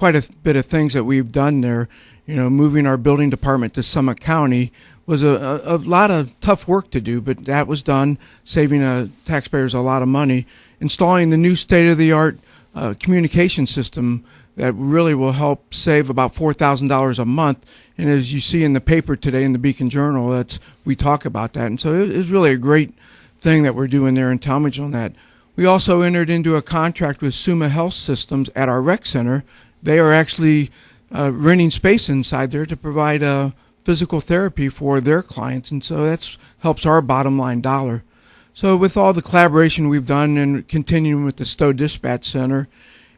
quite a bit of things that we've done there. Moving our building department to Summit County was a lot of tough work to do, but that was done, saving taxpayers a lot of money. Installing the new state-of-the-art communication system that really will help save about $4,000 a month. And as you see in the paper today in the Beacon Journal, we talk about that. And so it's really a great thing that we're doing there in Tallmadge on that. We also entered into a contract with Summa Health Systems at our rec center. They are actually renting space inside there to provide physical therapy for their clients, and so that helps our bottom line dollar. So with all the collaboration we've done and continuing with the Stowe Dispatch Center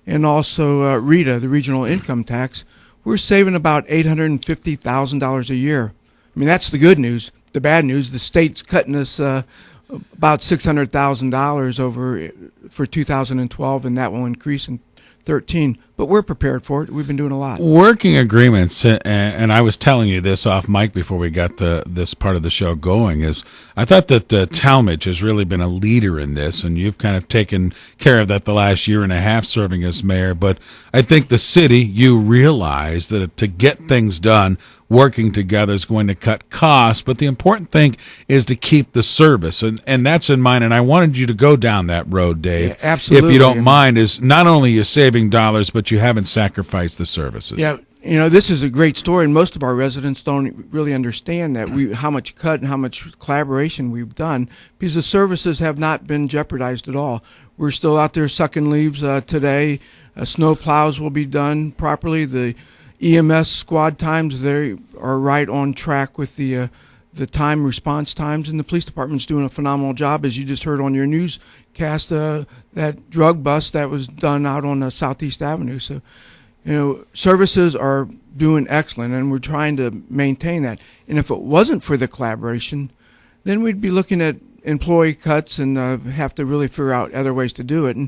and also RETA, the Regional Income Tax, we're saving about $850,000 a year. I mean, that's the good news. The bad news, the state's cutting us about $600,000 over for 2012, and that will increase in 2013. But we're prepared for it. We've been doing a lot. Working agreements, and I was telling you this off mic before we got this part of the show going, is I thought that Tallmadge has really been a leader in this, and you've kind of taken care of that the last year and a half serving as mayor. But I think the city, you realize that to get things done, working together is going to cut costs, but the important thing is to keep the service, and that's in mind. And I wanted you to go down that road, Dave. Yeah, absolutely. If you don't mind, is not only you're saving dollars, but you haven't sacrificed the services. Yeah, this is a great story, and most of our residents don't really understand that how much cut and how much collaboration we've done, because the services have not been jeopardized at all. We're still out there sucking leaves today. Snow plows will be done properly. The EMS squad times, they are right on track with the time response times, and the police department's doing a phenomenal job, as you just heard on your newscast, that drug bust that was done out on Southeast Avenue. So, services are doing excellent, and we're trying to maintain that. And if it wasn't for the collaboration, then we'd be looking at employee cuts and have to really figure out other ways to do it. And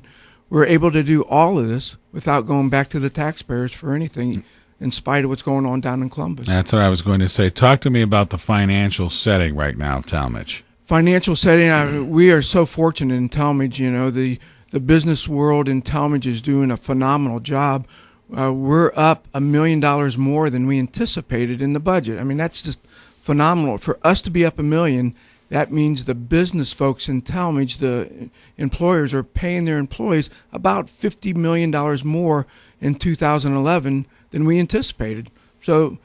we're able to do all of this without going back to the taxpayers for anything, in spite of what's going on down in Columbus. That's what I was going to say. Talk to me about the financial setting right now, Tallmadge. Financial setting, we are so fortunate in Tallmadge. The business world in Tallmadge is doing a phenomenal job. We're up $1 million more than we anticipated in the budget. I mean, that's just phenomenal. For us to be up $1 million, that means the business folks in Tallmadge, the employers, are paying their employees about $50 million more in 2011 than we anticipated. So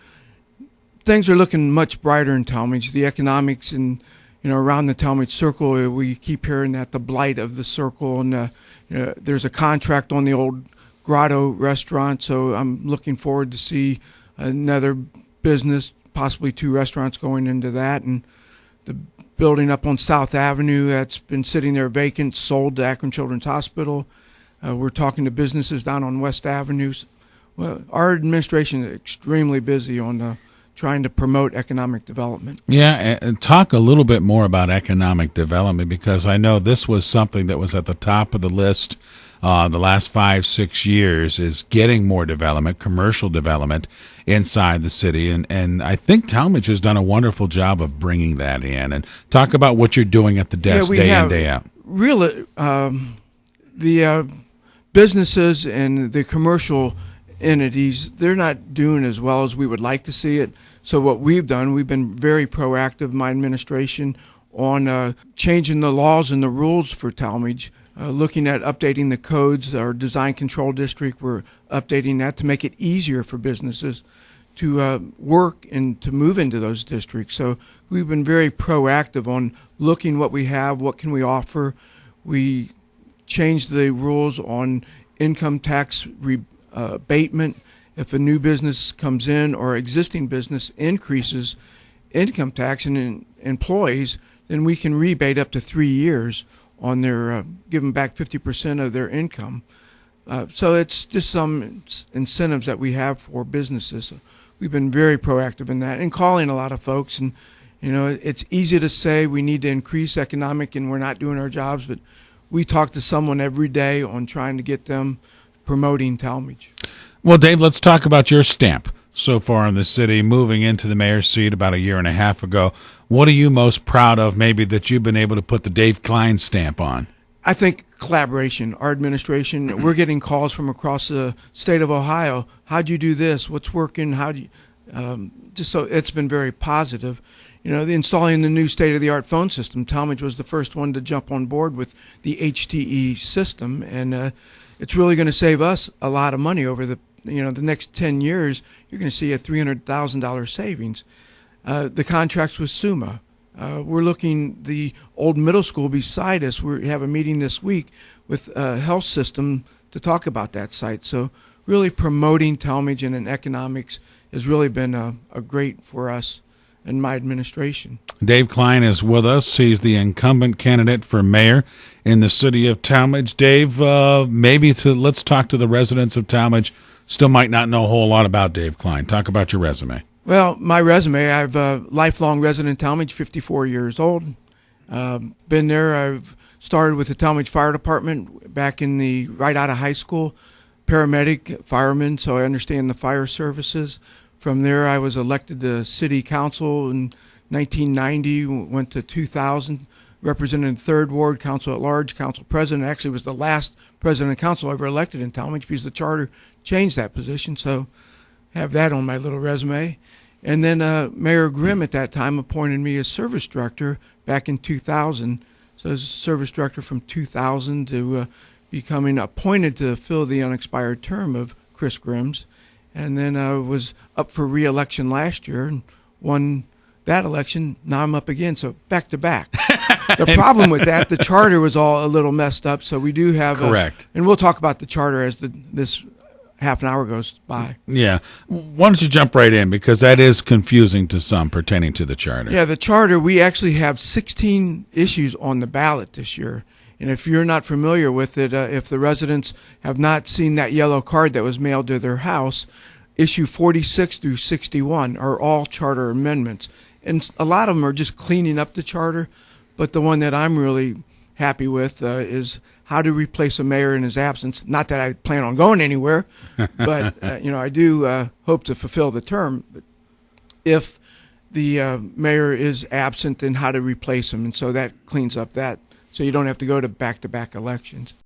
things are looking much brighter in Tallmadge. The economics and around the Tallmadge Circle, we keep hearing that the blight of the circle, and there's a contract on the old Grotto restaurant, so I'm looking forward to see another business, possibly 2 restaurants going into that, and the building up on South Avenue that's been sitting there vacant, sold to Akron Children's Hospital. We're talking to businesses down on West Avenue. Well, our administration is extremely busy on trying to promote economic development. Yeah, and talk a little bit more about economic development, because I know this was something that was at the top of the list the last 5-6 years, is getting more development, commercial development inside the city. And I think Tallmadge has done a wonderful job of bringing that in. And talk about what you're doing at the desk day in, day out. Really, the businesses and the commercial entities, they're not doing as well as we would like to see it. So what we've done, we've been very proactive, my administration, on changing the laws and the rules for Tallmadge, looking at updating the codes. Our design control district, we're updating that to make it easier for businesses to work and to move into those districts. So we've been very proactive on looking what we have, what can we offer. We changed the rules on income tax abatement. If a new business comes in or existing business increases income tax and employees, then we can rebate up to 3 years on their, give them back 50% of their income. So it's just some incentives that we have for businesses. So we've been very proactive in that and calling a lot of folks. And, it's easy to say we need to increase economic and we're not doing our jobs, but we talk to someone every day on trying to get them promoting Tallmadge. Well, Dave, let's talk about your stamp so far in the city, moving into the mayor's seat about 1.5 years ago. What are you most proud of, maybe, that you've been able to put the Dave Kline stamp on? I think collaboration. Our administration, we're getting calls from across the state of Ohio. How'd you do this? What's working? How do you? Just so it's been very positive. Installing the new state-of-the-art phone system. Tallmadge was the first one to jump on board with the HTE system, and it's really going to save us a lot of money over the next 10 years. You're going to see a $300,000 savings. The contracts with SUMA. We're looking the old middle school beside us. We have a meeting this week with a health system to talk about that site. So really promoting Tallmadge and economics has really been a great for us and my administration. Dave Kline is with us. He's the incumbent candidate for mayor in the city of Tallmadge. Dave, let's talk to the residents of Tallmadge. Still might not know a whole lot about Dave Kline. Talk about your resume. Well, my resume, I've a lifelong resident in Tallmadge, 54 years old. Been there. I've started with the Tallmadge Fire Department back right out of high school, paramedic, fireman, so I understand the fire services. From there, I was elected to city council in 1990, went to 2000, represented the 3rd Ward, council at large, council president. Actually was the last president of council ever elected in Tallmadge because the charter changed that position, so have that on my little resume. And then Mayor Grimm at that time appointed me as service director back in 2000. So I was service director from 2000 to becoming appointed to fill the unexpired term of Chris Grimm's. And then I was up for re-election last year and won that election. Now I'm up again, so back to back. The problem with that, the charter was all a little messed up, so we do have correct. And we'll talk about the charter as this half an hour goes by. Yeah. Why don't you jump right in, because that is confusing to some pertaining to the charter. Yeah, the charter, we actually have 16 issues on the ballot this year. And if you're not familiar with it, if the residents have not seen that yellow card that was mailed to their house, issue 46 through 61 are all charter amendments. And a lot of them are just cleaning up the charter, but the one that I'm really happy with is how to replace a mayor in his absence. Not that I plan on going anywhere, but I do hope to fulfill the term. But if the mayor is absent, then how to replace him, and so that cleans up that, so you don't have to go to back-to-back elections.